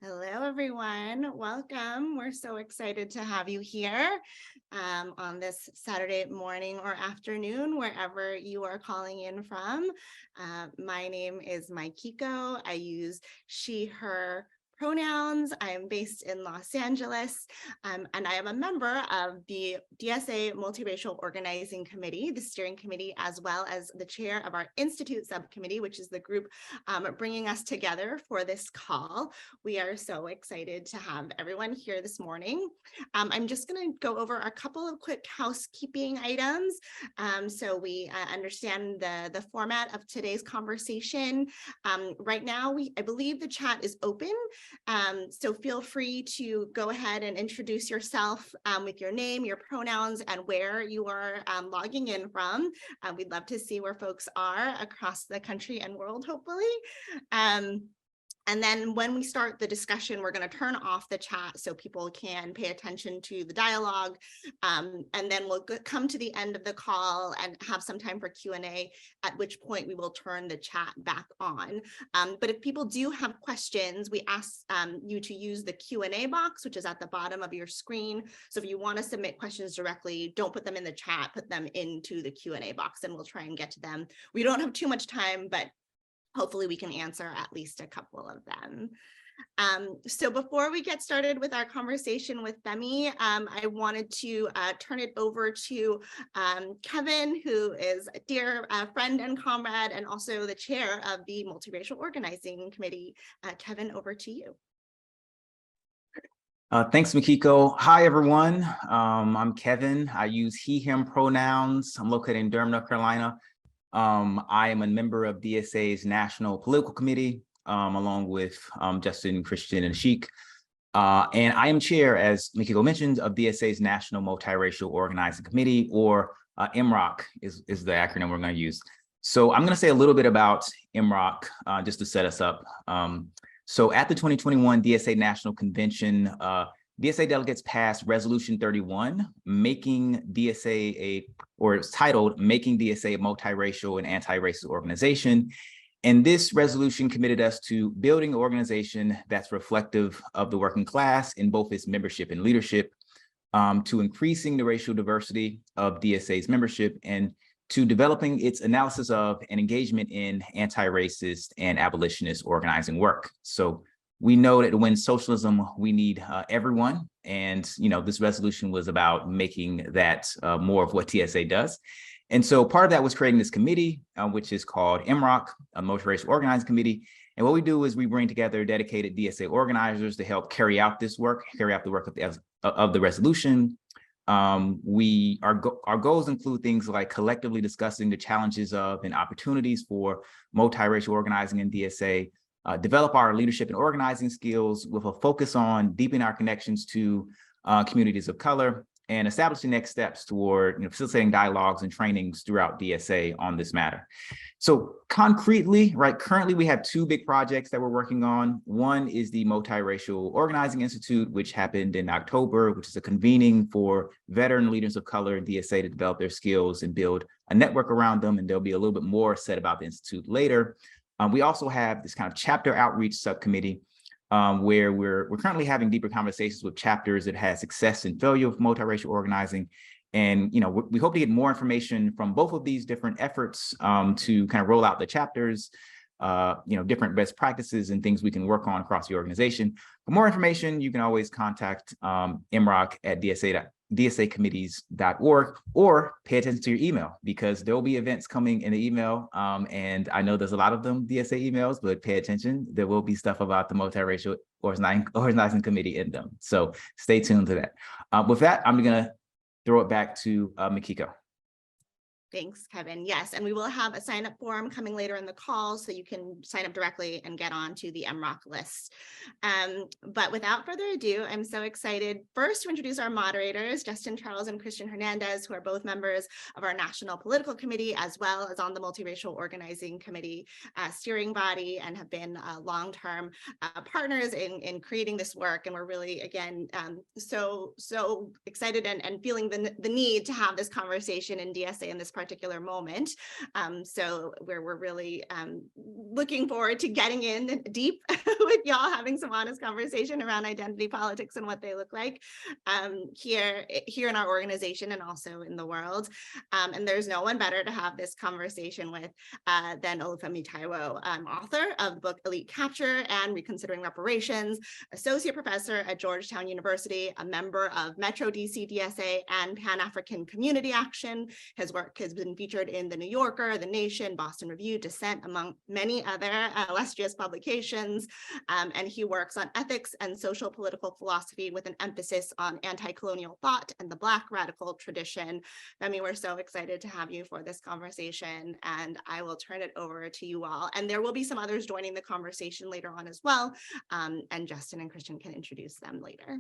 Hello, everyone. Welcome. We're so excited to have you here on this Saturday morning or afternoon, wherever you are calling in from. My name is Maikiko. I use she, her pronouns. I am based in Los Angeles, and I am a member of the DSA Multiracial Organizing Committee, the steering committee, as well as the chair of our Institute subcommittee, which is the group bringing us together for this call. We are so excited to have everyone here this morning. I'm just going to go over a couple of quick housekeeping items so we understand the format of today's conversation. Right now, I believe the chat is open, so feel free to go ahead and introduce yourself with your name, your pronouns, and where you are logging in from. We'd love to see where folks are across the country and world, hopefully. And then when we start the discussion, we're going to turn off the chat so people can pay attention to the dialogue. And then we'll come to the end of the call and have some time for Q&A, at which point we will turn the chat back on. But if people do have questions, we ask you to use the Q&A box, which is at the bottom of your screen. So if you want to submit questions directly, don't put them in the chat, put them into the Q&A box and we'll try and get to them. We don't have too much time, but hopefully we can answer at least a couple of them. So before we get started with our conversation with Femi, I wanted to turn it over to Kevin, who is a dear friend and comrade, and also the chair of the Multiracial Organizing Committee. Kevin, over to you. Thanks, Makiko. Hi, everyone. I'm Kevin. I use he, him pronouns. I'm located in Durham, North Carolina. I am a member of DSA's National Political Committee, along with Justin, Christian, and Sheik. And I am chair, as Makiko mentioned, of DSA's National Multiracial Organizing Committee, or MROC is the acronym we're going to use. So I'm going to say a little bit about MROC just to set us up. So at the 2021 DSA National Convention, DSA delegates passed Resolution 31, making DSA or it's titled, Making DSA a Multiracial and Anti-Racist Organization. And this resolution committed us to building an organization that's reflective of the working class in both its membership and leadership, to increasing the racial diversity of DSA's membership, and to developing its analysis of and engagement in anti-racist and abolitionist organizing work. So we know that to win socialism, we need everyone. And, this resolution was about making that more of what DSA does. And so part of that was creating this committee, which is called MROC, a Multiracial Organizing Committee. And what we do is we bring together dedicated DSA organizers to help carry out this work, carry out the work of the resolution. Our goals include things like collectively discussing the challenges of and opportunities for multiracial organizing in DSA, develop our leadership and organizing skills with a focus on deepening our connections to communities of color, and establishing next steps toward facilitating dialogues and trainings throughout DSA on this matter. So concretely, currently we have two big projects that we're working on. One is the Multiracial Organizing Institute, which happened in October, which is a convening for veteran leaders of color in DSA to develop their skills and build a network around them. And there'll be a little bit more said about the Institute later. We also have this kind of chapter outreach subcommittee, where we're currently having deeper conversations with chapters that had success and failure with multiracial organizing. And, we hope to get more information from both of these different efforts to kind of roll out the chapters, different best practices and things we can work on across the organization. For more information, you can always contact MROC at dsacommittees.org, or pay attention to your email, because there will be events coming in the email. And I know there's a lot of them, DSA emails, but pay attention. There will be stuff about the Multiracial Organizing Committee in them. So stay tuned to that. With that, I'm going to throw it back to Makiko. Thanks, Kevin. Yes, and we will have a sign-up form coming later in the call, so you can sign up directly and get on to the MROC list. But without further ado, I'm so excited first to introduce our moderators, Justin Charles and Christian Hernandez, who are both members of our National Political Committee, as well as on the Multiracial Organizing Committee steering body, and have been long-term partners in creating this work. And we're really, again, so excited and feeling the need to have this conversation in DSA in this particular moment. So we're really looking forward to getting in deep with y'all, having some honest conversation around identity politics and what they look like here in our organization and also in the world. And there's no one better to have this conversation with than Olúfẹ Táíwò, author of the book Elite Capture and Reconsidering Reparations, associate professor at Georgetown University, a member of Metro DC DSA and Pan-African Community Action. His work has been featured in The New Yorker, The Nation, Boston Review, Dissent, among many other illustrious publications. And he works on ethics and social political philosophy with an emphasis on anti-colonial thought and the Black radical tradition. Femi, we're so excited to have you for this conversation, and I will turn it over to you all. And there will be some others joining the conversation later on as well, and Justin and Christian can introduce them later.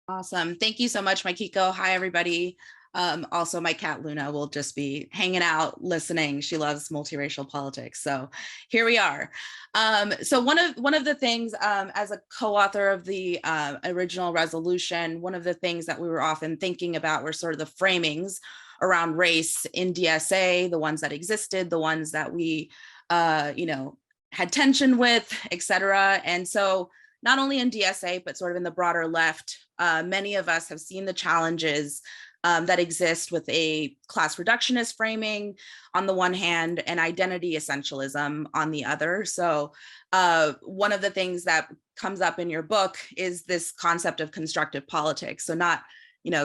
Awesome. Thank you so much, Makiko. Hi, everybody. Also, my cat Luna will just be hanging out, listening. She loves multiracial politics. So here we are. So one of the things, as a co-author of the original resolution, one of the things that we were often thinking about were sort of the framings around race in DSA, the ones that existed, the ones that we, had tension with, et cetera. And so not only in DSA, but sort of in the broader left, many of us have seen the challenges that exist with a class reductionist framing on the one hand and identity essentialism on the other. So one of the things that comes up in your book is this concept of constructive politics. So not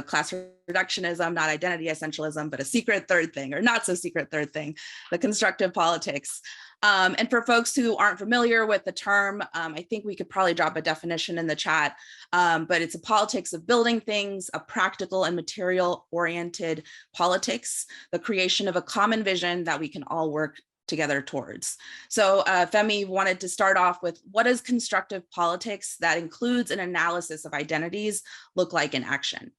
class reductionism, not identity essentialism, but a secret third thing, or not so secret third thing, the constructive politics. And for folks who aren't familiar with the term, I think we could probably drop a definition in the chat, but it's a politics of building things, a practical and material oriented politics, the creation of a common vision that we can all work together towards. So Femi wanted to start off with, what does constructive politics that includes an analysis of identities look like in action?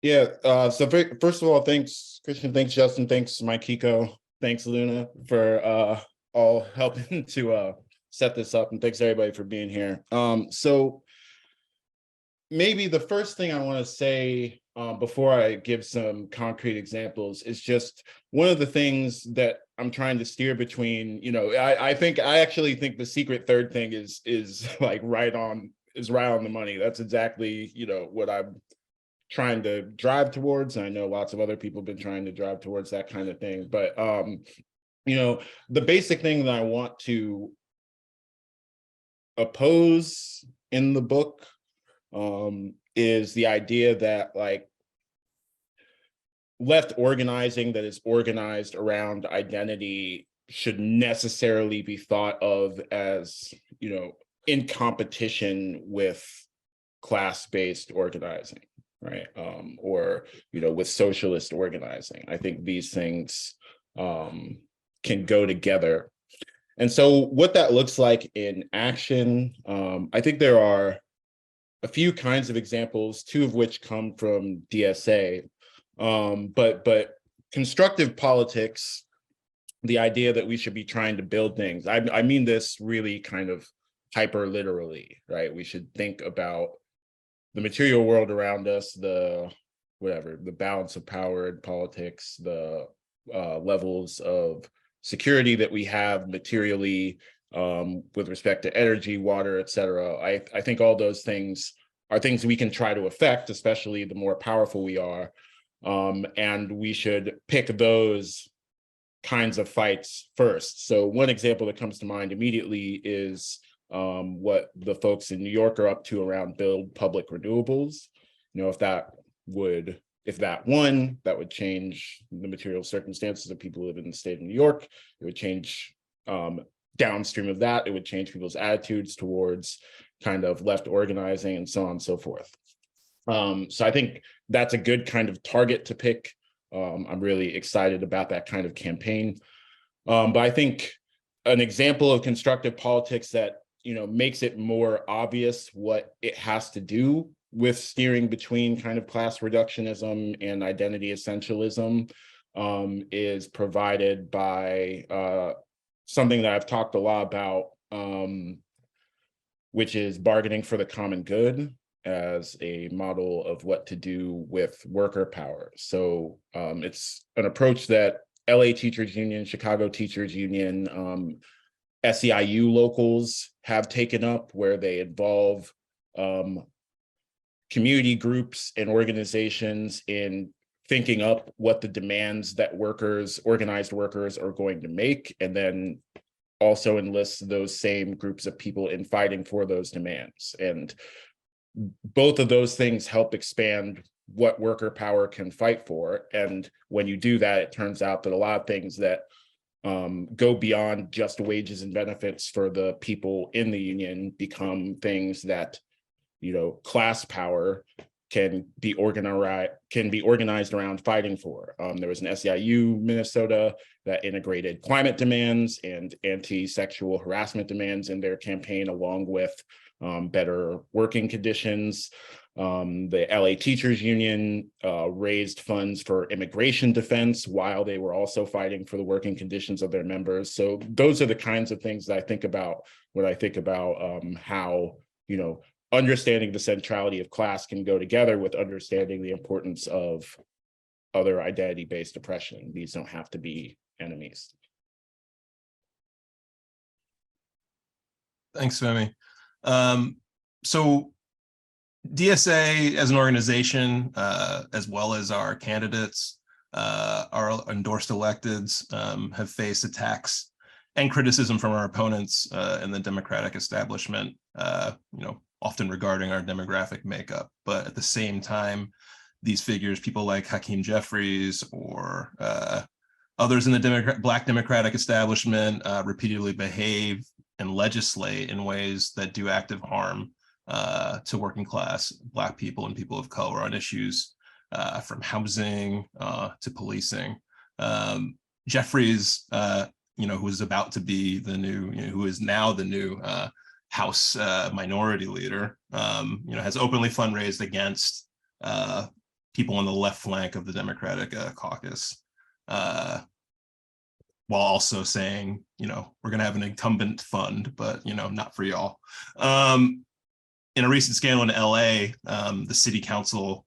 Yeah, so first of all, thanks, Christian, thanks, Justin, thanks, Makiko, thanks, Luna, for all helping to set this up, and thanks everybody for being here. So maybe the first thing I want to say before I give some concrete examples is just one of the things that I'm trying to steer between, I actually think the secret third thing is like right on the money. That's exactly, what I'm trying to drive towards. I know lots of other people have been trying to drive towards that kind of thing. But, the basic thing that I want to oppose in the book is the idea that left organizing that is organized around identity should necessarily be thought of as, in competition with class-based organizing. Right. Or, with socialist organizing. I think these things can go together. And so what that looks like in action, I think there are a few kinds of examples, two of which come from DSA. But constructive politics, the idea that we should be trying to build things, I mean this really kind of hyper literally, right? We should think about the material world around us, the balance of power in politics, the levels of security that we have materially with respect to energy, water, et cetera. I think all those things are things we can try to affect, especially the more powerful we are. And we should pick those kinds of fights first. So one example that comes to mind immediately is what the folks in New York are up to around build public renewables. If that won, that would change the material circumstances of people who live in the state of New York. It would change downstream of that. It would change people's attitudes towards kind of left organizing and so on and so forth. So I think that's a good kind of target to pick. I'm really excited about that kind of campaign. But I think an example of constructive politics that makes it more obvious what it has to do with steering between kind of class reductionism and identity essentialism is provided by something that I've talked a lot about, which is bargaining for the common good. as a model of what to do with worker power. So it's an approach that LA Teachers Union, Chicago Teachers Union, SEIU locals have taken up, where they involve community groups and organizations in thinking up what the demands that organized workers are going to make, and then also enlist those same groups of people in fighting for those demands. And both of those things help expand what worker power can fight for. And when you do that, it turns out that a lot of things that go beyond just wages and benefits for the people in the union become things that, class power can be organized around fighting for. There was an SEIU Minnesota that integrated climate demands and anti-sexual harassment demands in their campaign, along with better working conditions. The LA Teachers Union raised funds for immigration defense while they were also fighting for the working conditions of their members. So those are the kinds of things that I think about when I think about how, understanding the centrality of class can go together with understanding the importance of other identity-based oppression. These don't have to be enemies. Thanks, Femi. So DSA as an organization, as well as our candidates, our endorsed electeds, have faced attacks and criticism from our opponents in the Democratic establishment, often regarding our demographic makeup. But at the same time, these figures, people like Hakeem Jeffries or others in the Black Democratic establishment, repeatedly behave and legislate in ways that do active harm to working class Black people and people of color on issues from housing to policing. Jeffries, who is about to be the new, who is now the new House minority leader, has openly fundraised against people on the left flank of the Democratic caucus, while also saying, we're going to have an incumbent fund, but, not for y'all. In a recent scandal in LA, the city council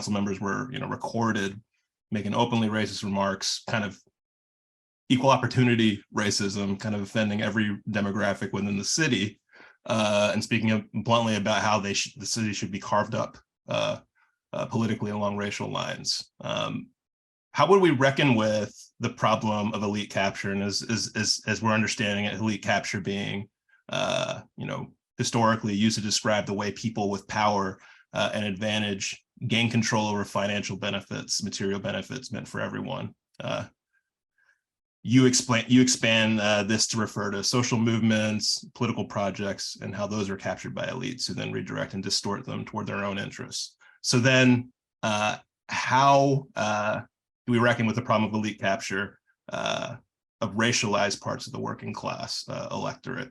members were, recorded making openly racist remarks, kind of equal opportunity racism, kind of offending every demographic within the city, and speaking bluntly about how the city should be carved up politically along racial lines. How would we reckon with the problem of elite capture, and as we're understanding it, elite capture being, historically used to describe the way people with power and advantage gain control over financial benefits, material benefits meant for everyone? You expand this to refer to social movements, political projects, and how those are captured by elites who then redirect and distort them toward their own interests. So then how do we reckon with the problem of elite capture of racialized parts of the working class electorate?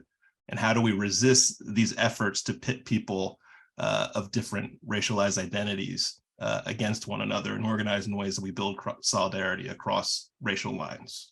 And how do we resist these efforts to pit people of different racialized identities against one another and organize in ways that we build solidarity across racial lines?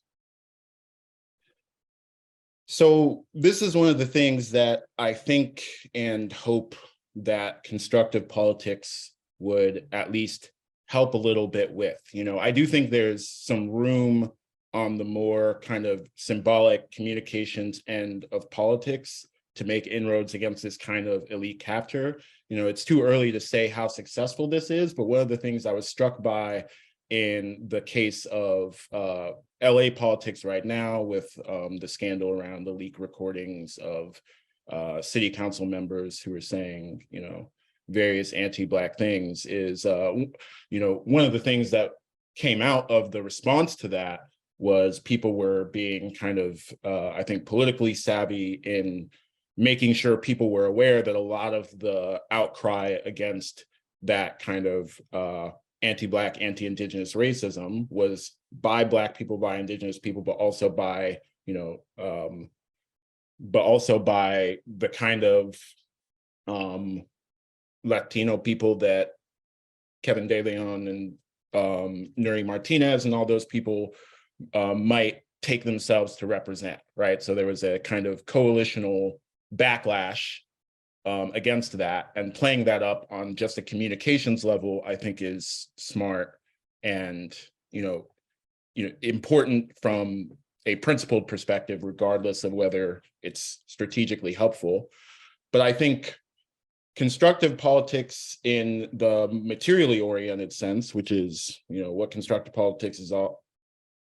So this is one of the things that I think and hope that constructive politics would at least help a little bit with. I do think there's some room on the more kind of symbolic communications end of politics to make inroads against this kind of elite capture. It's too early to say how successful this is, but one of the things I was struck by in the case of LA politics right now with the scandal around the leak recordings of city council members who are saying, various anti-Black things is, one of the things that came out of the response to that was people were being kind of, I think, politically savvy in making sure people were aware that a lot of the outcry against that kind of anti-Black, anti-Indigenous racism was by Black people, by Indigenous people, but also by, the kind of Latino people that Kevin De Leon and Nuri Martinez and all those people might take themselves to represent, right? So there was a kind of coalitional backlash against that, and playing that up on just a communications level, I think is smart and, important from a principled perspective, regardless of whether it's strategically helpful. But I think constructive politics in the materially oriented sense, which is, what constructive politics is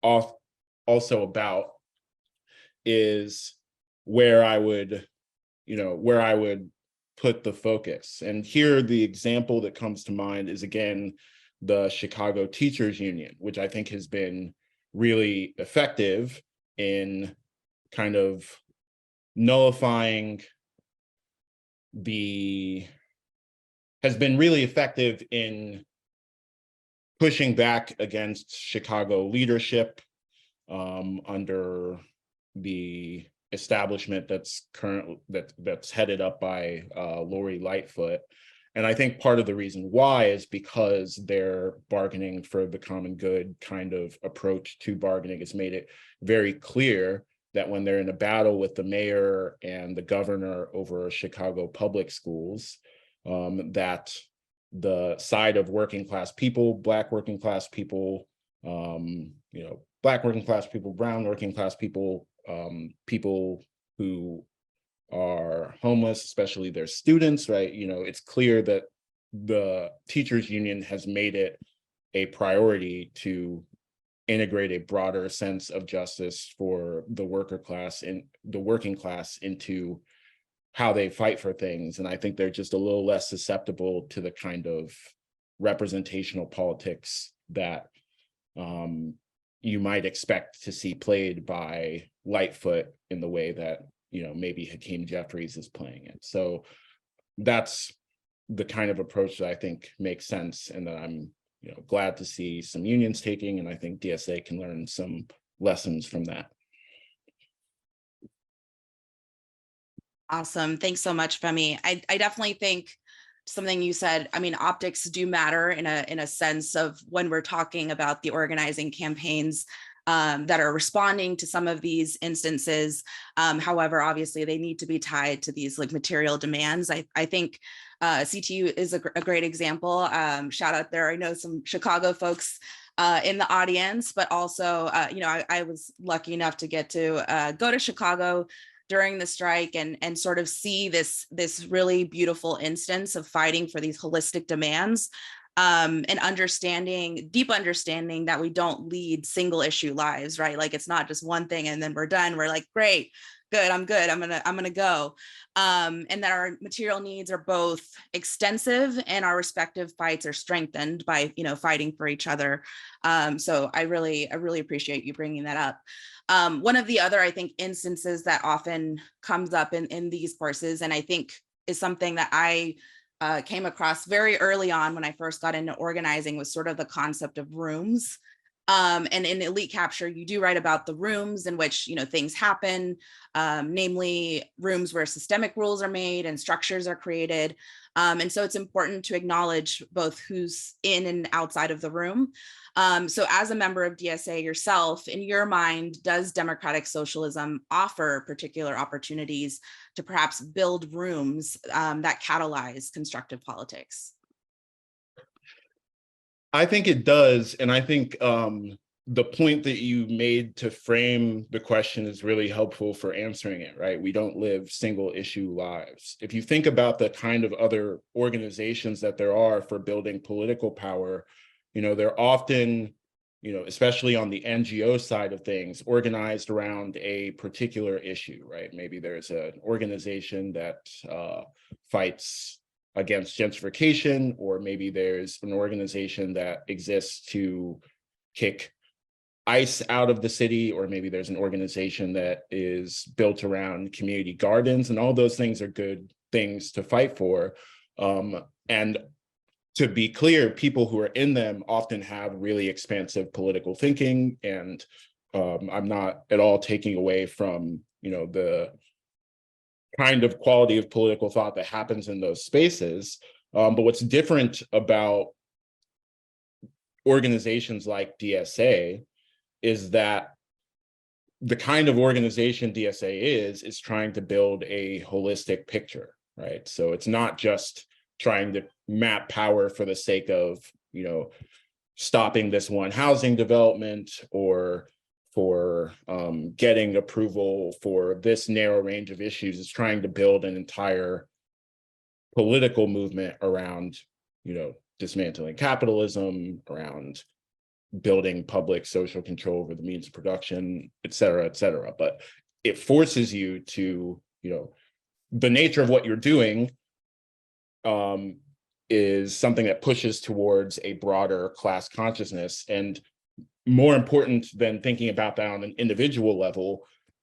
also about, is where I would put the focus. And here, the example that comes to mind is, again, the Chicago Teachers Union, which I think has been really effective in kind of nullifying has been really effective in pushing back against Chicago leadership under the establishment that's headed up by Lori Lightfoot. And I think part of the reason why is because their bargaining for the common good kind of approach to bargaining has made it very clear that when they're in a battle with the mayor and the governor over Chicago public schools, that the side of working class people, Black working class people, Black working class people, brown working class people, people who are homeless, especially their students, right? It's clear that the teachers union has made it a priority to integrate a broader sense of justice for the worker class and the working class into how they fight for things. And I think they're just a little less susceptible to the kind of representational politics that you might expect to see played by Lightfoot in the way that, maybe Hakeem Jeffries is playing it. So that's the kind of approach that I think makes sense, and that I'm glad to see some unions taking, and I think DSA can learn some lessons from that. Awesome. Thanks so much, Femi. I definitely think something you said, optics do matter in a sense of when we're talking about the organizing campaigns that are responding to some of these instances. However, obviously they need to be tied to these material demands. I think CTU is a great example. Shout out there. I know some Chicago folks in the audience, but also, I was lucky enough to get to go to Chicago during the strike and sort of see this really beautiful instance of fighting for these holistic demands, and deep understanding that we don't lead single issue lives, right? It's not just one thing and then we're done. We're like, great, good, I'm gonna go. And that our material needs are both extensive and our respective fights are strengthened by, fighting for each other. So I really appreciate you bringing that up. One of the other, I think, instances that often comes up in these courses, and I think is something that I came across very early on when I first got into organizing, was sort of the concept of rooms. And in Elite Capture, you do write about the rooms in which things happen, namely rooms where systemic rules are made and structures are created. And so it's important to acknowledge both who's in and outside of the room. So as a member of DSA yourself, in your mind, does democratic socialism offer particular opportunities to perhaps build rooms that catalyze constructive politics? I think it does. And I think the point that you made to frame the question is really helpful for answering it, right? We don't live single issue lives. If you think about the kind of other organizations that there are for building political power, they're often, especially on the NGO side of things, organized around a particular issue, right? Maybe there's an organization that fights against gentrification, or maybe there's an organization that exists to kick ICE out of the city, or maybe there's an organization that is built around community gardens, and all those things are good things to fight for. And to be clear, people who are in them often have really expansive political thinking, and I'm not at all taking away from the kind of quality of political thought that happens in those spaces. But what's different about organizations like DSA is that the kind of organization DSA is trying to build a holistic picture, right? So it's not just trying to map power for the sake of, stopping this one housing development or for getting approval for this narrow range of issues. It's trying to build an entire political movement around, dismantling capitalism, around building public social control over the means of production, et cetera, et cetera. But it forces you to, the nature of what you're doing is something that pushes towards a broader class consciousness. And more important than thinking about that on an individual level,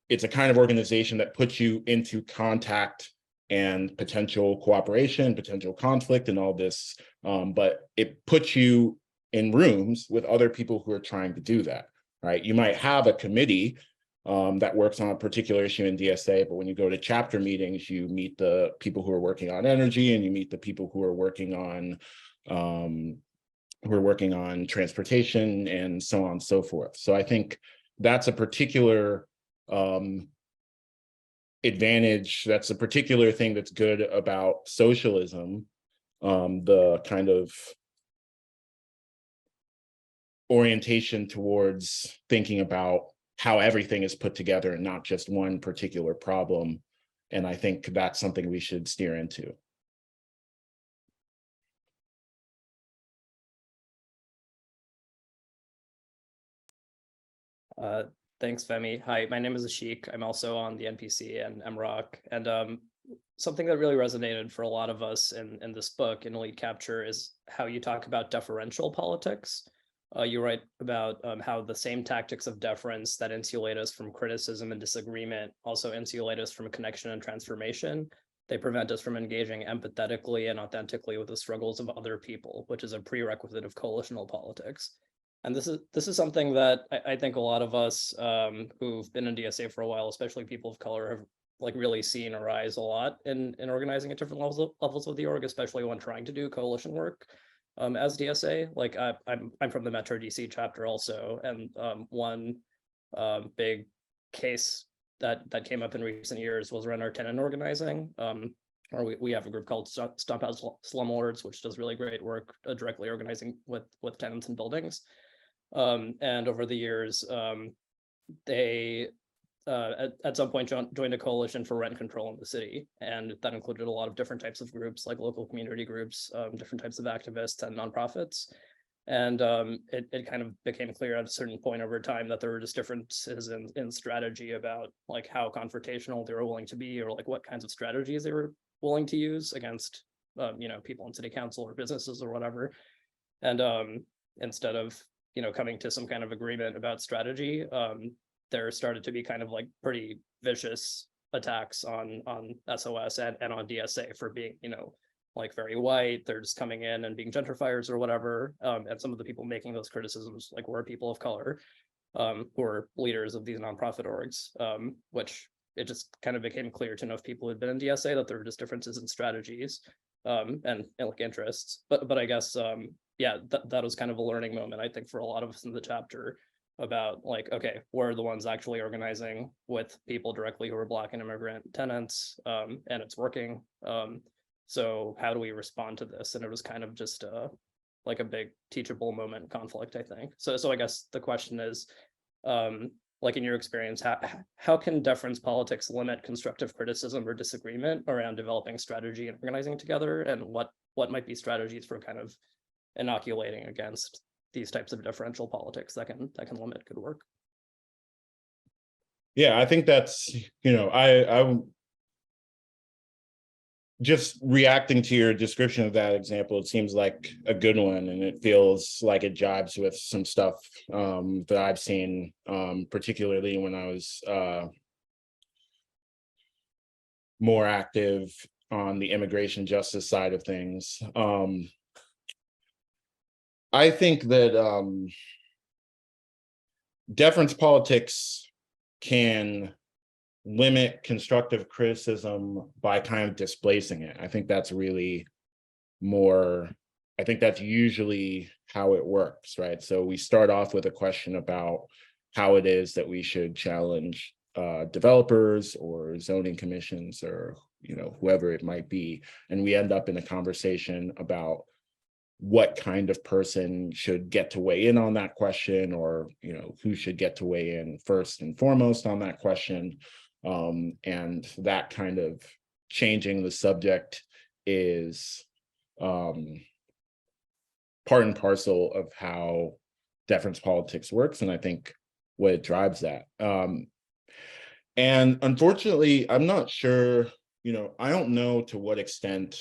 it's a kind of organization that puts you into contact and potential cooperation, potential conflict, and all this. But it puts you in rooms with other people who are trying to do that, right? You might have a committee that works on a particular issue in DSA, but when you go to chapter meetings, you meet the people who are working on energy, and you meet the people who are working on transportation, and so on and so forth. So I think that's a particular advantage. That's a particular thing that's good about socialism, the kind of orientation towards thinking about how everything is put together and not just one particular problem. And I think that's something we should steer into. Thanks, Femi. Hi, my name is Ashik. I'm also on the NPC and MROC. And something that really resonated for a lot of us in this book, in Elite Capture, is how you talk about deferential politics. You write about how the same tactics of deference that insulate us from criticism and disagreement also insulate us from connection and transformation. They prevent us from engaging empathetically and authentically with the struggles of other people, which is a prerequisite of coalitional politics. And this is something that I think a lot of us who've been in DSA for a while, especially people of color, have really seen arise a lot in organizing at different levels of the org, especially when trying to do coalition work. As DSA, I'm from the Metro DC chapter also, and one big case that came up in recent years was around our tenant organizing. Or we have a group called Stomp Out Slumlords, which does really great work directly organizing with tenants and buildings. And over the years, they at some point joined a coalition for rent control in the city, and that included a lot of different types of groups, like local community groups, different types of activists and nonprofits. And it kind of became clear at a certain point over time that there were just differences in strategy about how confrontational they were willing to be, or what kinds of strategies they were willing to use against people in city council or businesses or whatever. And instead of coming to some kind of agreement about strategy, there started to be kind of pretty vicious attacks on SOS and on DSA for being, very white. They're just coming in and being gentrifiers or whatever. And some of the people making those criticisms were people of color, who are leaders of these nonprofit orgs, which it just kind of became clear to enough people who'd been in DSA that there were just differences in strategies and interests. But I guess, yeah, that was kind of a learning moment, I think, for a lot of us in the chapter, about okay, we're the ones actually organizing with people directly who are Black and immigrant tenants, and it's working. So how do we respond to this? And it was kind of just a big teachable moment conflict, I think. So I guess the question is, in your experience, how can deference politics limit constructive criticism or disagreement around developing strategy and organizing together? And what might be strategies for kind of inoculating against these types of differential politics that can limit good work? Yeah, I think that's, I'm just reacting to your description of that example. It seems like a good one, and it feels like it jives with some stuff that I've seen, particularly when I was more active on the immigration justice side of things. I think that deference politics can limit constructive criticism by kind of displacing it. I think that's really I think that's usually how it works, right? So we start off with a question about how it is that we should challenge developers or zoning commissions or, you know, whoever it might be. And we end up in a conversation about what kind of person should get to weigh in on that question, or, you know, who should get to weigh in first and foremost on that question. And that kind of changing the subject is part and parcel of how deference politics works, and I think what it drives that. And unfortunately, I'm not sure, you know, I don't know to what extent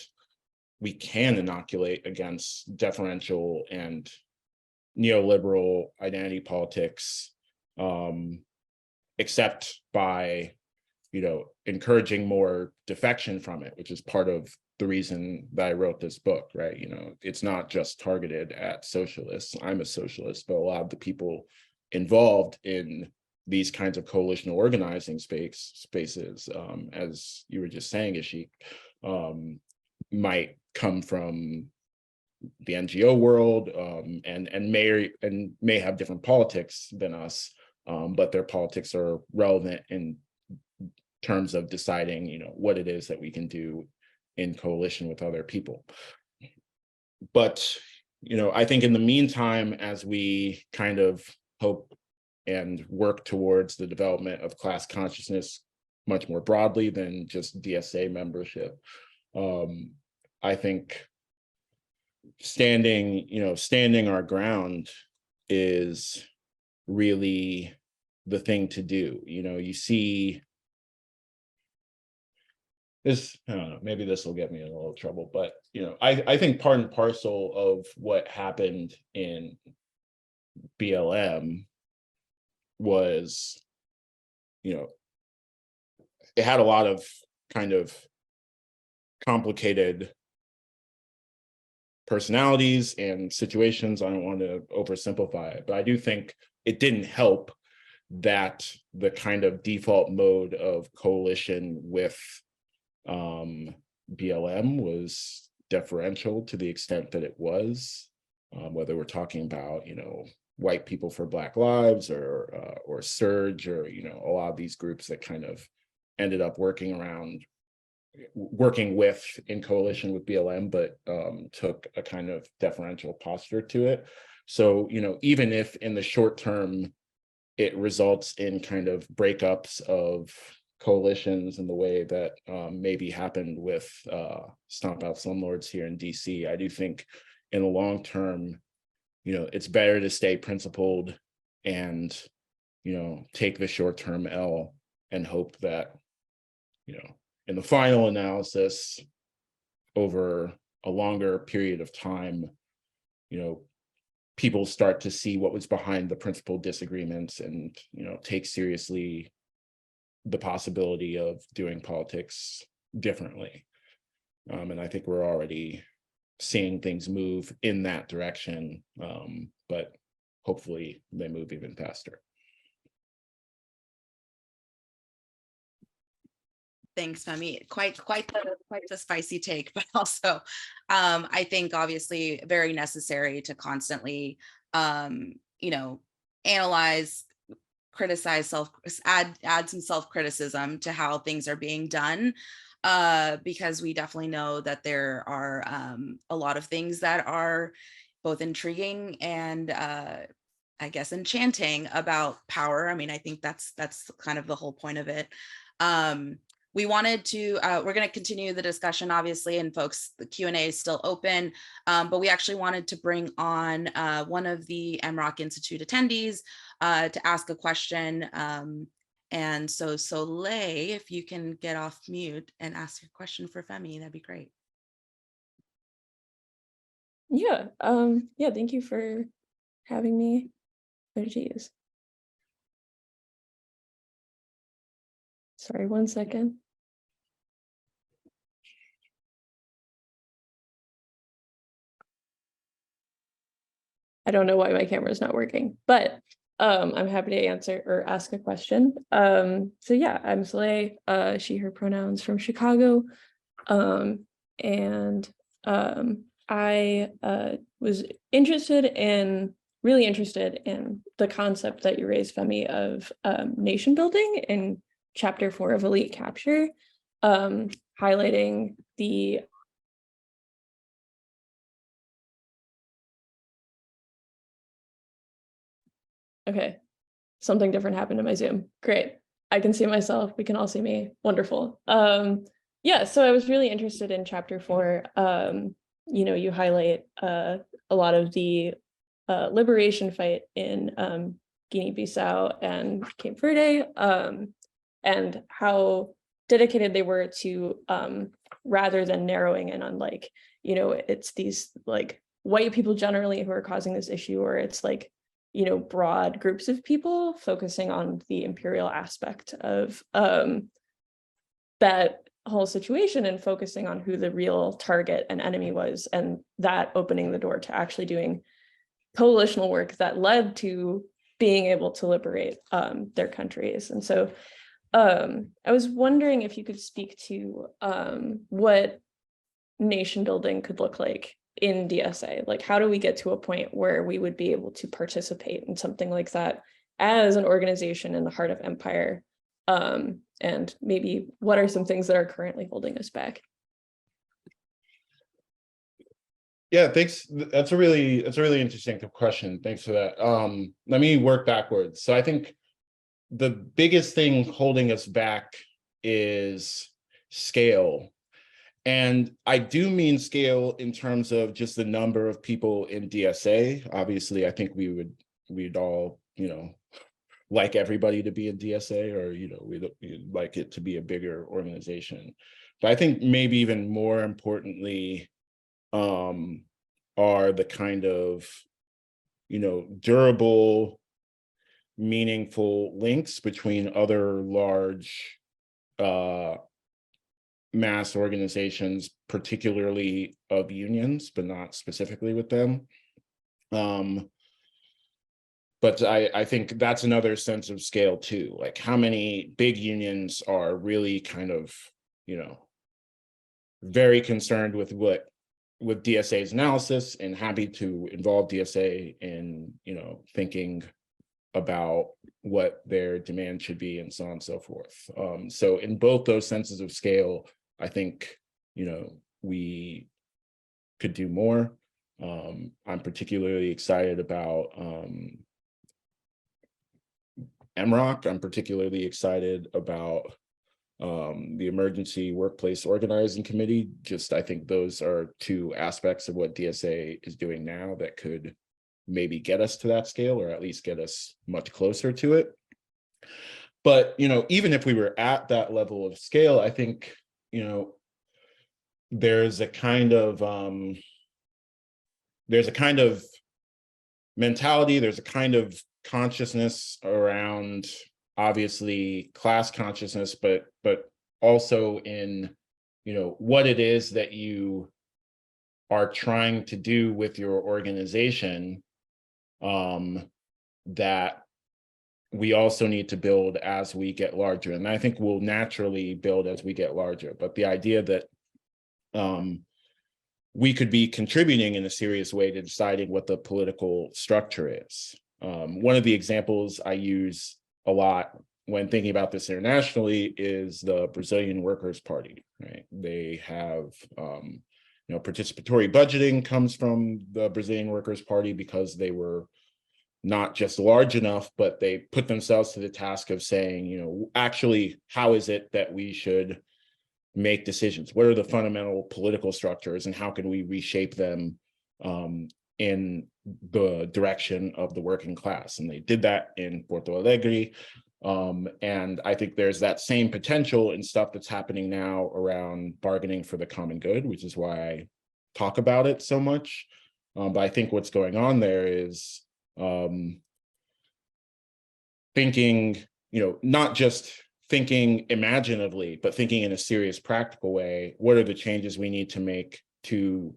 we can inoculate against deferential and neoliberal identity politics, except by, you know, encouraging more defection from it, which is part of the reason that I wrote this book, right? You know, it's not just targeted at socialists. I'm a socialist, but a lot of the people involved in these kinds of coalitional organizing spaces, as you were just saying, Ashik, might come from the NGO world, and may have different politics than us, but their politics are relevant in terms of deciding, you know, what it is that we can do in coalition with other people. But, you know, I think in the meantime, as we kind of hope and work towards the development of class consciousness much more broadly than just DSA membership, I think standing our ground is really the thing to do. You know, you see this, I don't know, maybe this will get me in a little trouble, but, you know, I think part and parcel of what happened in BLM was, you know, it had a lot of kind of complicated personalities and situations. I don't want to oversimplify it, but I do think it didn't help that the kind of default mode of coalition with BLM was deferential to the extent that it was, whether we're talking about, you know, white people for Black Lives or Surge, or, you know, a lot of these groups that kind of ended up working with in coalition with BLM, but took a kind of deferential posture to it. So, you know, even if in the short term it results in kind of breakups of coalitions in the way that maybe happened with Stomp Out Slumlords here in DC, I do think in the long term, you know, it's better to stay principled and, you know, take the short-term L and hope that, you know, in the final analysis over a longer period of time, you know, people start to see what was behind the principled disagreements and, you know, take seriously the possibility of doing politics differently. And I think we're already seeing things move in that direction, but hopefully they move even faster. Thanks, Femi. Quite the spicy take, but also I think obviously very necessary to constantly you know, analyze, criticize, add some self-criticism to how things are being done, because we definitely know that there are a lot of things that are both intriguing and I guess enchanting about power. I mean, I think that's kind of the whole point of it. We wanted to, we're going to continue the discussion, obviously, and folks, the Q&A is still open, but we actually wanted to bring on one of the MROC Institute attendees to ask a question. And so Soleil, if you can get off mute and ask your question for Femi, that'd be great. Yeah, yeah, thank you for having me. Oh, geez. Sorry, 1 second. I don't know why my camera is not working, but I'm happy to answer or ask a question. So yeah, I'm Soleil, she, her pronouns, from Chicago. And I was interested in really interested in the concept that you raised, Femi, of nation building in chapter 4 of Elite Capture, highlighting the okay, something different happened to my Zoom. Great. I can see myself. We can all see me. Wonderful. Yeah, so I was really interested in chapter 4. You know, you highlight a lot of the liberation fight in Guinea-Bissau and Cape Verde, and how dedicated they were to, rather than narrowing in on like, you know, it's these like white people generally who are causing this issue, or it's like, you know, broad groups of people, focusing on the imperial aspect of that whole situation and focusing on who the real target and enemy was, and that opening the door to actually doing coalitional work that led to being able to liberate their countries. And so I was wondering if you could speak to what nation building could look like in DSA. Like, how do we get to a point where we would be able to participate in something like that as an organization in the heart of empire? And maybe what are some things that are currently holding us back? Yeah, thanks. That's a really interesting question. Thanks for that. Let me work backwards. So I think the biggest thing holding us back is scale. And I do mean scale in terms of just the number of people in DSA. Obviously, I think we'd all, you know, like everybody to be in DSA, or, you know, we'd like it to be a bigger organization. But I think maybe even more importantly, are the kind of, you know, durable, meaningful links between other large mass organizations, particularly of unions, but not specifically with them. But I think that's another sense of scale too. Like, how many big unions are really kind of, you know, very concerned with DSA's analysis and happy to involve DSA in, you know, thinking about what their demand should be and so on and so forth. So in both those senses of scale, I think, you know, we could do more. I'm particularly excited about MROC. I'm particularly excited about the Emergency Workplace Organizing Committee. Just, I think those are two aspects of what DSA is doing now that could maybe get us to that scale, or at least get us much closer to it. But, you know, even if we were at that level of scale, I think, you know, there's a kind of mentality, there's a kind of consciousness around, obviously, class consciousness, but also in, you know, what it is that you are trying to do with your organization, that we also need to build as we get larger. And I think we'll naturally build as we get larger. But the idea that we could be contributing in a serious way to deciding what the political structure is. One of the examples I use a lot when thinking about this internationally is the Brazilian Workers' Party, right? They have, you know, participatory budgeting comes from the Brazilian Workers' Party because they were not just large enough, but they put themselves to the task of saying, you know, actually, how is it that we should make decisions? What are the fundamental political structures, and how can we reshape them in the direction of the working class? And they did that in Porto Alegre. And I think there's that same potential in stuff that's happening now around bargaining for the common good, which is why I talk about it so much. But I think what's going on there is thinking, you know, not just thinking imaginatively, but thinking in a serious, practical way. What are the changes we need to make to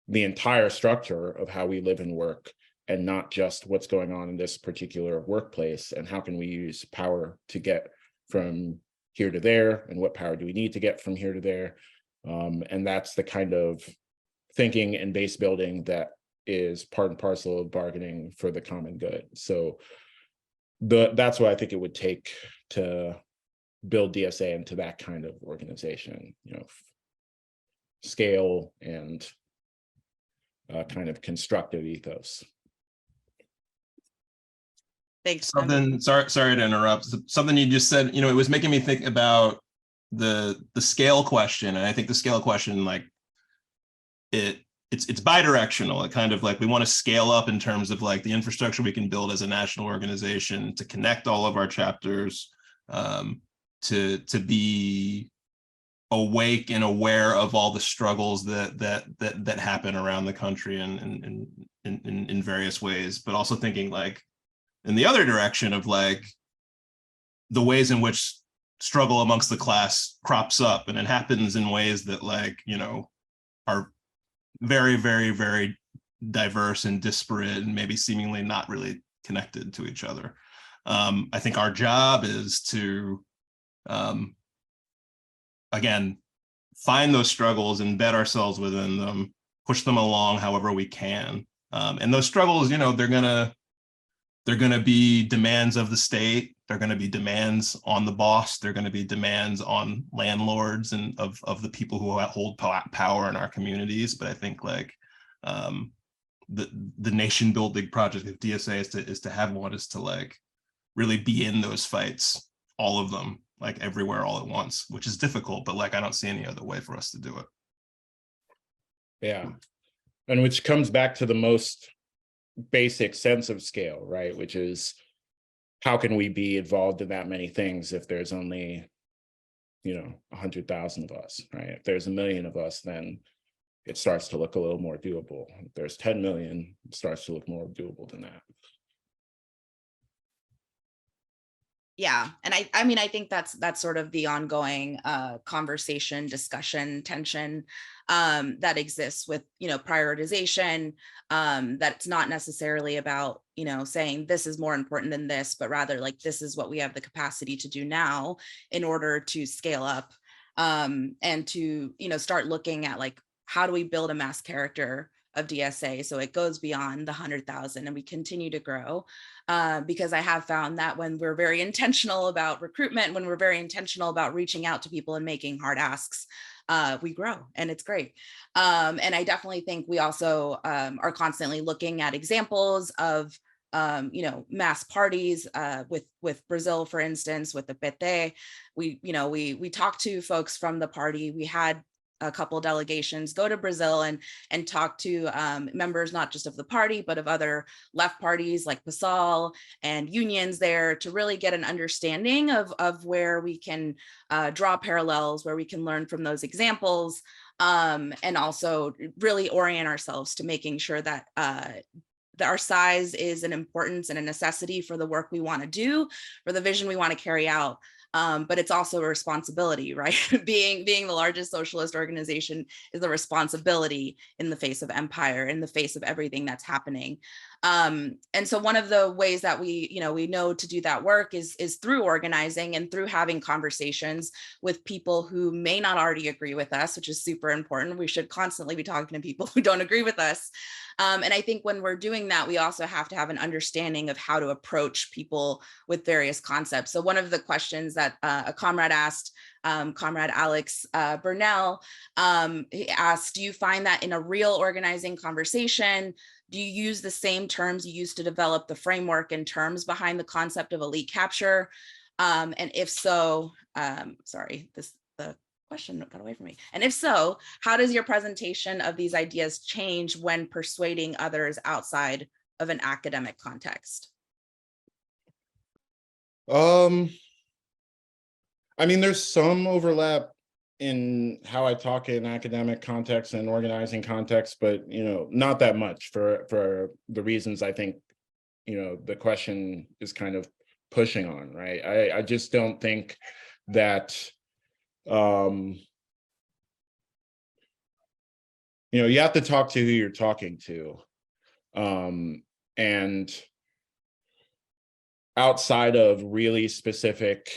the entire structure of how we live and work, and not just what's going on in this particular workplace? And how can we use power to get from here to there? And what power do we need to get from here to there? And that's the kind of thinking and base building that is part and parcel of bargaining for the common good. So that's what I think it would take to build DSA into that kind of organization, you know, scale and kind of constructive ethos. Thanks. Sorry to interrupt. Something you just said, you know, it was making me think about the scale question. And I think the scale question, like it's bidirectional. It kind of like, we want to scale up in terms of like the infrastructure we can build as a national organization to connect all of our chapters, to be awake and aware of all the struggles that happen around the country and in various ways, but also thinking like in the other direction of like the ways in which struggle amongst the class crops up, and it happens in ways that, like, you know, are very, very, very diverse and disparate and maybe seemingly not really connected to each other. I think our job is to, again, find those struggles, embed ourselves within them, push them along however we can. And those struggles, you know, they're gonna be demands of the state. They're gonna be demands on the boss. They're gonna be demands on landlords and of the people who hold power in our communities. But I think like the nation building project of DSA is to have one, is to like really be in those fights, all of them, like everywhere all at once, which is difficult, but like I don't see any other way for us to do it. Yeah, and which comes back to the most basic sense of scale, right? Which is, how can we be involved in that many things if there's only, you know, 100,000 of us, right? If there's 1 million of us, then it starts to look a little more doable. If there's 10 million, it starts to look more doable than that. Yeah, and I mean, I think that's sort of the ongoing conversation, discussion, tension that exists with, you know, prioritization. That's not necessarily about, you know, saying this is more important than this, but rather like this is what we have the capacity to do now in order to scale up, and to, you know, start looking at like, how do we build a mass character of DSA so it goes beyond the 100,000 and we continue to grow, because I have found that when we're very intentional about recruitment, when we're very intentional about reaching out to people and making hard asks, we grow, and it's great. And I definitely think we also are constantly looking at examples of you know, mass parties with Brazil, for instance, with the PT. We talked to folks from the party. We had a couple delegations go to Brazil and talk to members, not just of the party, but of other left parties like PSOL and unions there, to really get an understanding of where we can draw parallels, where we can learn from those examples, and also really orient ourselves to making sure that our size is an importance and a necessity for the work we want to do, for the vision we want to carry out. But it's also a responsibility, right? being the largest socialist organization is a responsibility in the face of empire, in the face of everything that's happening. And so one of the ways that we know to do that work is through organizing and through having conversations with people who may not already agree with us, which is super important. We should constantly be talking to people who don't agree with us. And I think when we're doing that, we also have to have an understanding of how to approach people with various concepts. So one of the questions that a comrade asked, Comrade Alex Burnell, he asked, do you find that in a real organizing conversation, do you use the same terms you used to develop the framework and terms behind the concept of elite capture? And if so, the question got away from me. And if so, how does your presentation of these ideas change when persuading others outside of an academic context? I mean, there's some overlap in how I talk in academic context and organizing context, but, you know, not that much for the reasons I think, you know, the question is kind of pushing on, right? I just don't think that, you know, you have to talk to who you're talking to. And outside of really specific,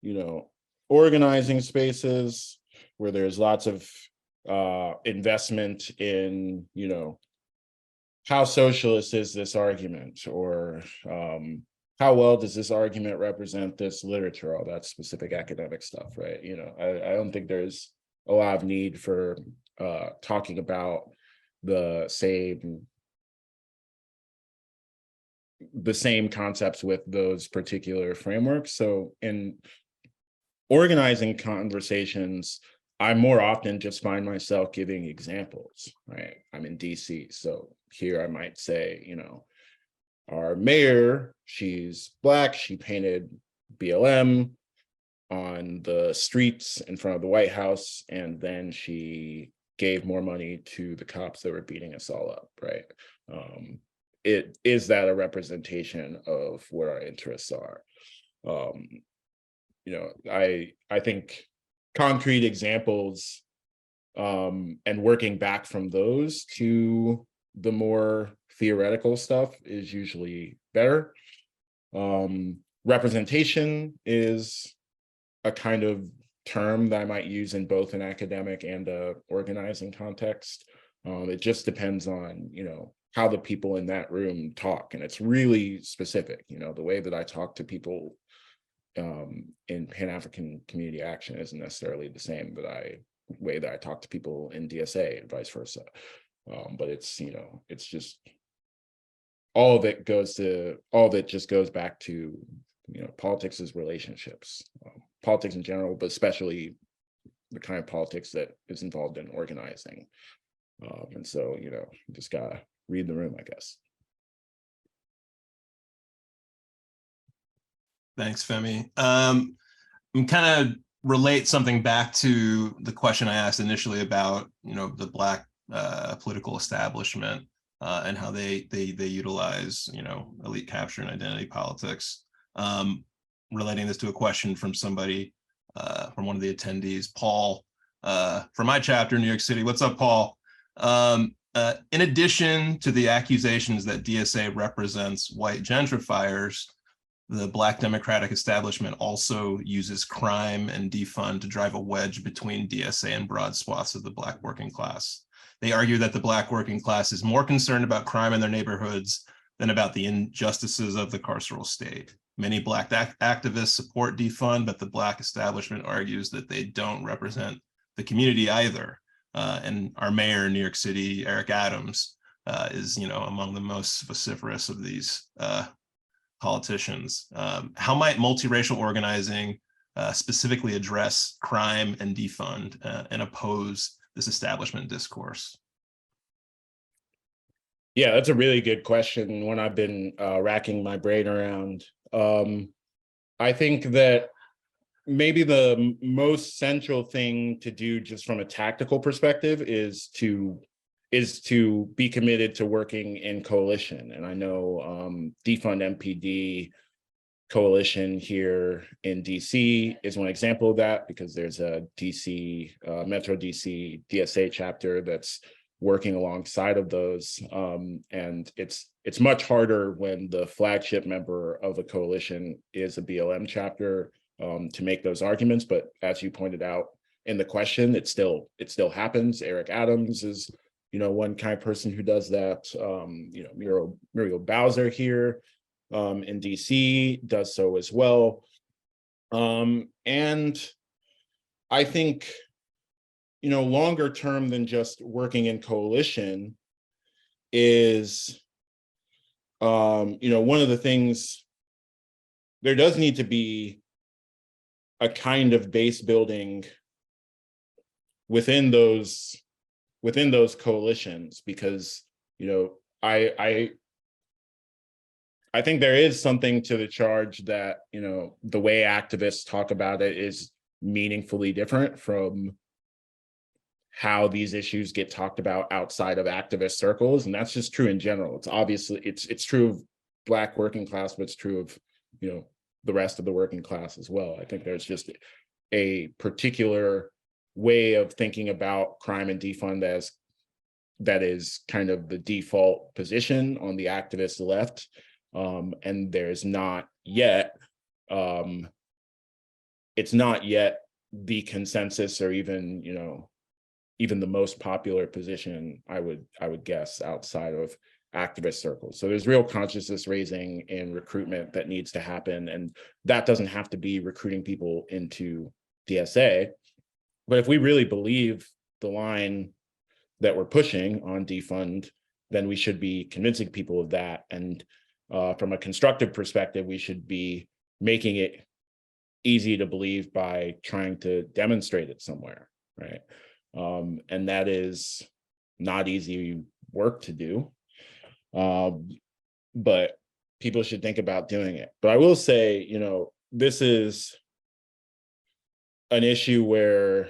you know, organizing spaces where there's lots of investment in, you know, how socialist is this argument, or how well does this argument represent this literature, all that specific academic stuff, right? I don't think there's a lot of need for talking about the same concepts with those particular frameworks. So in organizing conversations, I more often just find myself giving examples, right? I'm in DC, so here I might say, our mayor, she's Black, she painted BLM on the streets in front of the White House, and then she gave more money to the cops that were beating us all up, right? Is that a representation of where our interests are? I think concrete examples and working back from those to the more theoretical stuff is usually better. Representation is a kind of term that I might use in both an academic and a organizing context. It just depends on, how the people in that room talk. And it's really specific, the way that I talk to people in Pan-African community action isn't necessarily the same way that I talk to people in DSA and vice versa. But it's just all of it just goes back to politics is relationships, politics in general, but especially the kind of politics that is involved in organizing. And so you just gotta read the room, I guess. Thanks, Femi. I'm kind of relate something back to the question I asked initially about the Black political establishment and how they utilize elite capture and identity politics. Relating this to a question from somebody from one of the attendees, Paul, from my chapter in New York City. What's up, Paul? In addition to the accusations that DSA represents white gentrifiers, the Black Democratic establishment also uses crime and defund to drive a wedge between DSA and broad swaths of the Black working class. They argue that the Black working class is more concerned about crime in their neighborhoods than about the injustices of the carceral state. Many Black activists support defund, but the Black establishment argues that they don't represent the community either. And our mayor in New York City, Eric Adams, is among the most vociferous of these politicians. How might multiracial organizing specifically address crime and defund and oppose this establishment discourse? Yeah, that's a really good question, one I've been racking my brain around. I think that maybe the most central thing to do just from a tactical perspective is to be committed to working in coalition. And I know Defund MPD coalition here in DC is one example of that, because there's a DC, Metro DC DSA chapter that's working alongside of those. And it's much harder when the flagship member of a coalition is a BLM chapter to make those arguments. But as you pointed out in the question, it still happens. Eric Adams is one kind of person who does that. Muriel Bowser here in DC does so as well. And I think, longer term than just working in coalition is, one of the things, there does need to be a kind of base building within those coalitions, because I think there is something to the charge that the way activists talk about it is meaningfully different from how these issues get talked about outside of activist circles. And that's just true in general. It's obviously it's true of Black working class, but it's true of the rest of the working class as well. I think there's just a particular way of thinking about crime and defund that is kind of the default position on the activist left. And there's not yet, it's not yet the consensus, or even the most popular position, I would guess, outside of activist circles. So there's real consciousness raising in recruitment that needs to happen. And that doesn't have to be recruiting people into DSA. But if we really believe the line that we're pushing on defund, then we should be convincing people of that. And from a constructive perspective, we should be making it easy to believe by trying to demonstrate it somewhere, right? And that is not easy work to do, but people should think about doing it. But I will say, you know, this is an issue where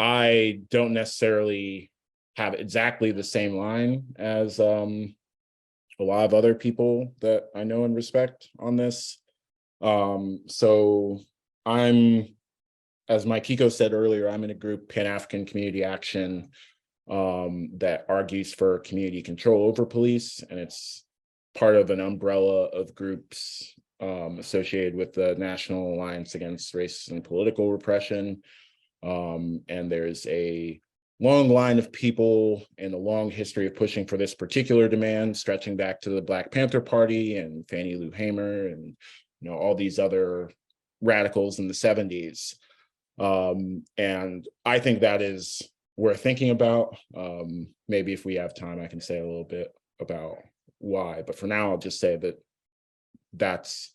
I don't necessarily have exactly the same line as a lot of other people that I know and respect on this. So I'm, as Mike Kiko said earlier, I'm in a group, Pan-African Community Action, that argues for community control over police, and it's part of an umbrella of groups associated with the National Alliance Against Racist and Political Repression. And there's a long line of people and a long history of pushing for this particular demand, stretching back to the Black Panther Party and Fannie Lou Hamer and, you know, all these other radicals in the 70s. And I think that is worth thinking about. Maybe if we have time, I can say a little bit about why, but for now, I'll just say that that's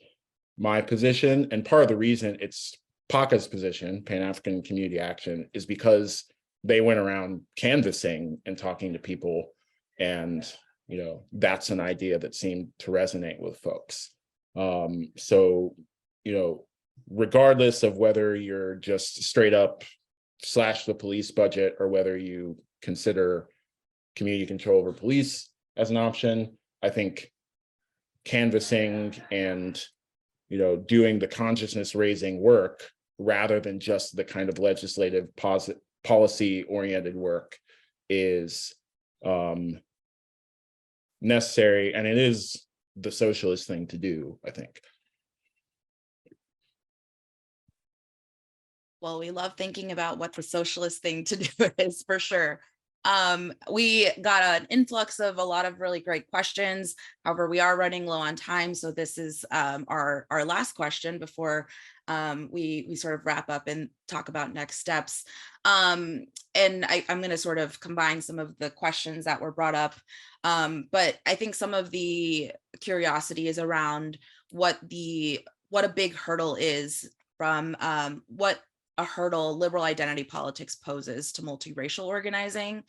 my position. And part of the reason it's PACA's position, Pan-African Community Action, is because they went around canvassing and talking to people. And, you know, that's an idea that seemed to resonate with folks. So, you know, regardless of whether you're just straight up slash the police budget or whether you consider community control over police as an option, I think canvassing and, you know, doing the consciousness raising work rather than just the kind of legislative policy oriented work is necessary, and it is the socialist thing to do, I think. Well, we love thinking about what the socialist thing to do is, for sure. We got an influx of a lot of really great questions. However, we are running low on time, so this is our last question before we sort of wrap up and talk about next steps. And I'm going to sort of combine some of the questions that were brought up, but I think some of the curiosity is around what a big hurdle is from what a hurdle liberal identity politics poses to multiracial organizing.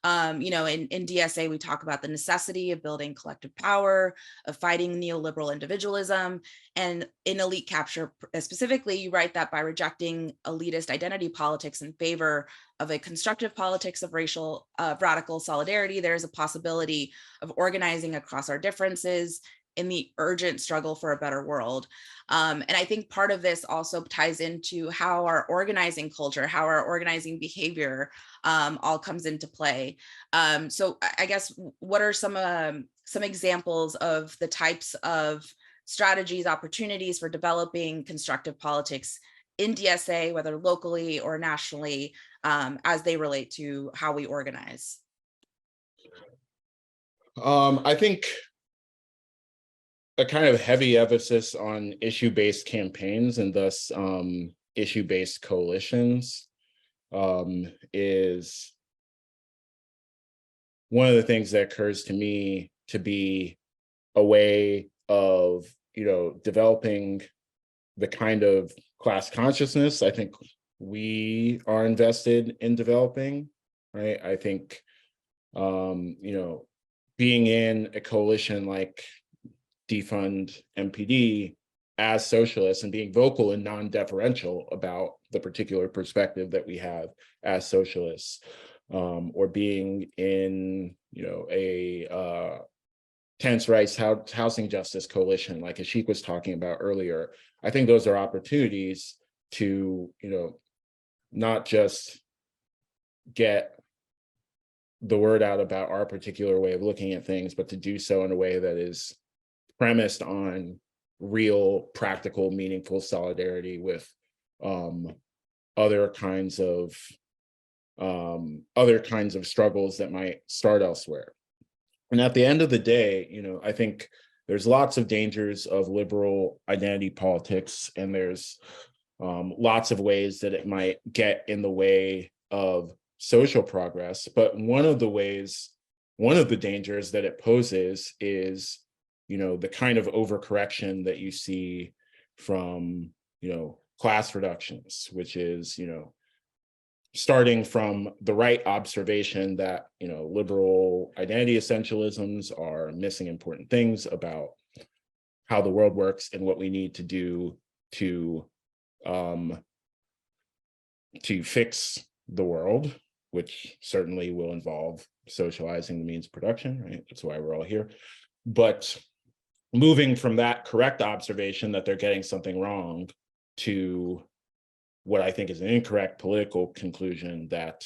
You know, in DSA, we talk about the necessity of building collective power, of fighting neoliberal individualism, and in elite capture specifically, you write that by rejecting elitist identity politics in favor of a constructive politics of racial radical solidarity, there's a possibility of organizing across our differences in the urgent struggle for a better world. And I think part of this also ties into how our organizing culture, how our organizing behavior all comes into play. So I guess, what are some examples of the types of strategies, opportunities for developing constructive politics in DSA, whether locally or nationally, as they relate to how we organize? I think a kind of heavy emphasis on issue-based campaigns and thus issue-based coalitions is one of the things that occurs to me to be a way of, you know, developing the kind of class consciousness I think we are invested in developing, right? I think, you know, being in a coalition like Defund MPD as socialists and being vocal and non-deferential about the particular perspective that we have as socialists, or being in, you know, a tenants' rights housing justice coalition like Ashik was talking about earlier. I think those are opportunities to, you know, not just get the word out about our particular way of looking at things, but to do so in a way that is premised on real, practical, meaningful solidarity with other kinds of other kinds of struggles that might start elsewhere. And at the end of the day, I think there's lots of dangers of liberal identity politics, and there's lots of ways that it might get in the way of social progress. But one of the dangers that it poses is, the kind of overcorrection that you see from, class reductions, which is, starting from the right observation that, liberal identity essentialisms are missing important things about how the world works and what we need to do to fix the world, which certainly will involve socializing the means of production, right? That's why we're all here. But moving from that correct observation that they're getting something wrong to what I think is an incorrect political conclusion that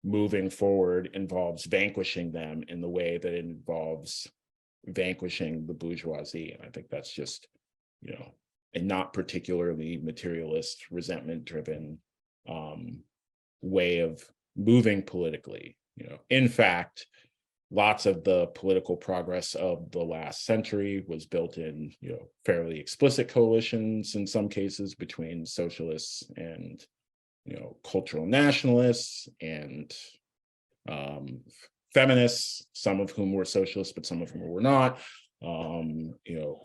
moving forward involves vanquishing them in the way that it involves vanquishing the bourgeoisie. And I think that's just, a not particularly materialist, resentment-driven way of moving politically. In fact, lots of the political progress of the last century was built in, fairly explicit coalitions in some cases between socialists and, cultural nationalists and feminists, some of whom were socialists, but some of whom were not.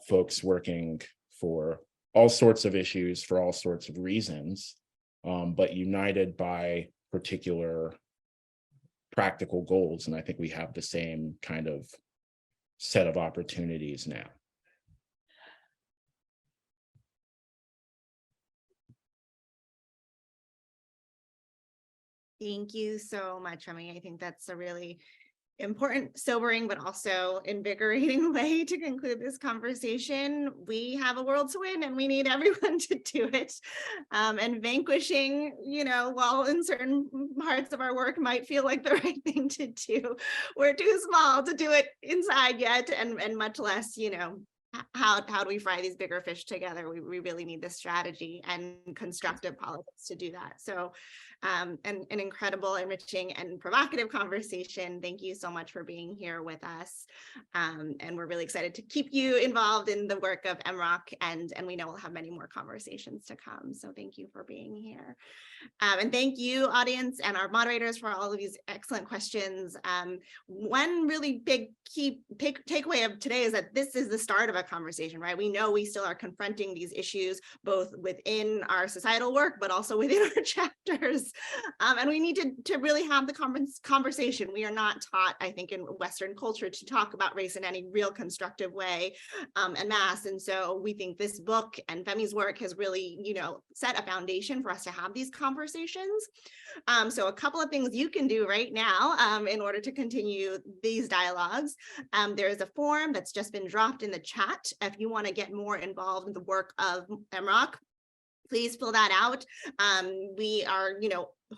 Folks working for all sorts of issues for all sorts of reasons, but united by particular practical goals. And I think we have the same kind of set of opportunities now. Thank you so much, Remy. I think that's a really important, sobering, but also invigorating way to conclude this conversation. We have a world to win and we need everyone to do it. And vanquishing, while in certain parts of our work might feel like the right thing to do, we're too small to do it inside yet, and much less, how do we fry these bigger fish together? We really need this strategy and constructive politics to do that. So an incredible, enriching, and provocative conversation. Thank you so much for being here with us. And we're really excited to keep you involved in the work of MROC, and we know we'll have many more conversations to come. So thank you for being here. And thank you, audience, and our moderators for all of these excellent questions. One really big key takeaway of today is that this is the start of a conversation, right? We know we still are confronting these issues both within our societal work, but also within our chapters. And we need to really have the conversation. We are not taught, I think, in Western culture to talk about race in any real constructive way en masse. And so we think this book and Femi's work has really, set a foundation for us to have these conversations. So a couple of things you can do right now in order to continue these dialogues. There is a form that's just been dropped in the chat. If you want to get more involved in the work of MROC, please fill that out. We are,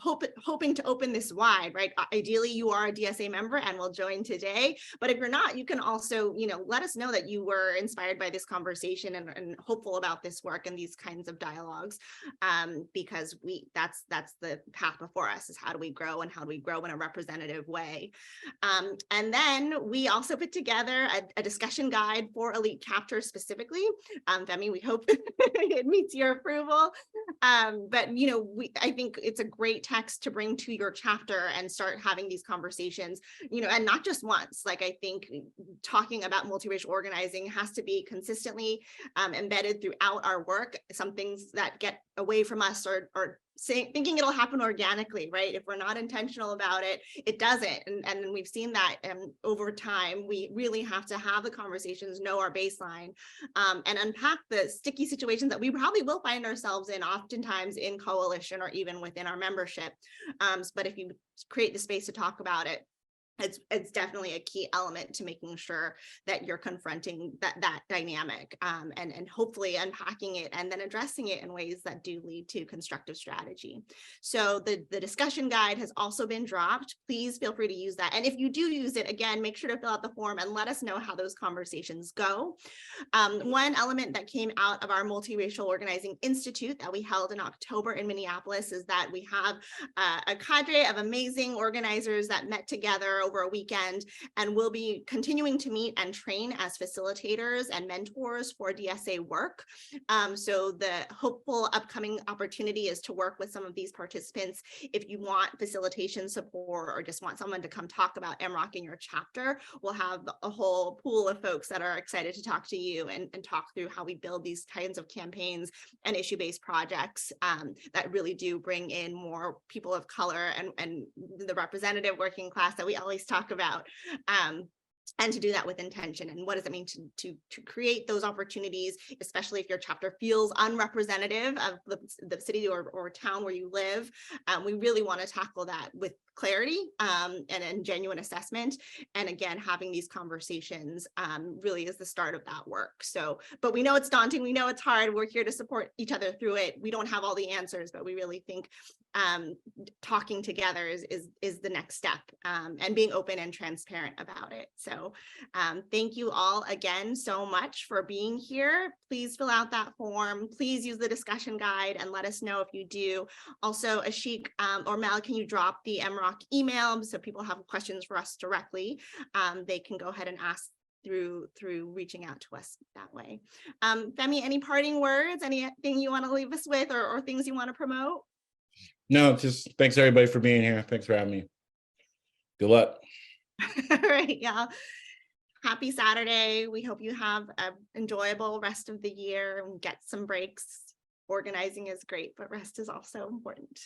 hoping to open this wide, right? Ideally, you are a DSA member and will join today. But if you're not, you can also, let us know that you were inspired by this conversation and hopeful about this work and these kinds of dialogues, because that's the path before us, is how do we grow, and how do we grow in a representative way. And then we also put together a discussion guide for elite captors specifically. Femi, we hope it meets your approval. But I think it's a great text to bring to your chapter and start having these conversations, and not just once. Like, I think talking about multiracial organizing has to be consistently embedded throughout our work. Some things that get away from us or thinking it'll happen organically, right? If we're not intentional about it, it doesn't. And we've seen that over time. We really have to have the conversations, know our baseline, and unpack the sticky situations that we probably will find ourselves in, oftentimes in coalition or even within our membership. But if you create the space to talk about it, it's definitely a key element to making sure that you're confronting that dynamic and hopefully unpacking it and then addressing it in ways that do lead to constructive strategy. So the discussion guide has also been dropped. Please feel free to use that. And if you do use it, again, make sure to fill out the form and let us know how those conversations go. One element that came out of our Multiracial Organizing Institute that we held in October in Minneapolis is that we have a cadre of amazing organizers that met together over a weekend, and we'll be continuing to meet and train as facilitators and mentors for DSA work. So the hopeful upcoming opportunity is to work with some of these participants. If you want facilitation support or just want someone to come talk about MROC in your chapter, we'll have a whole pool of folks that are excited to talk to you and talk through how we build these kinds of campaigns and issue-based projects that really do bring in more people of color and the representative working class that we always talk about. And to do that with intention. And what does it mean to create those opportunities, especially if your chapter feels unrepresentative of the city or town where you live? We really want to tackle that with clarity and genuine assessment. And again, having these conversations really is the start of that work. So, but we know it's daunting. We know it's hard. We're here to support each other through it. We don't have all the answers, but we really think talking together is the next step, and being open and transparent about it. So thank you all again so much for being here. Please fill out that form. Please use the discussion guide and let us know if you do. Also, Ashik or Mel, can you drop the MROC email so people have questions for us directly? They can go ahead and ask through reaching out to us that way. Femi, any parting words, anything you want to leave us with or things you want to promote? No, just thanks everybody for being here. Thanks for having me. Good luck. All right, y'all. Happy Saturday. We hope you have an enjoyable rest of the year and get some breaks. Organizing is great, but rest is also important.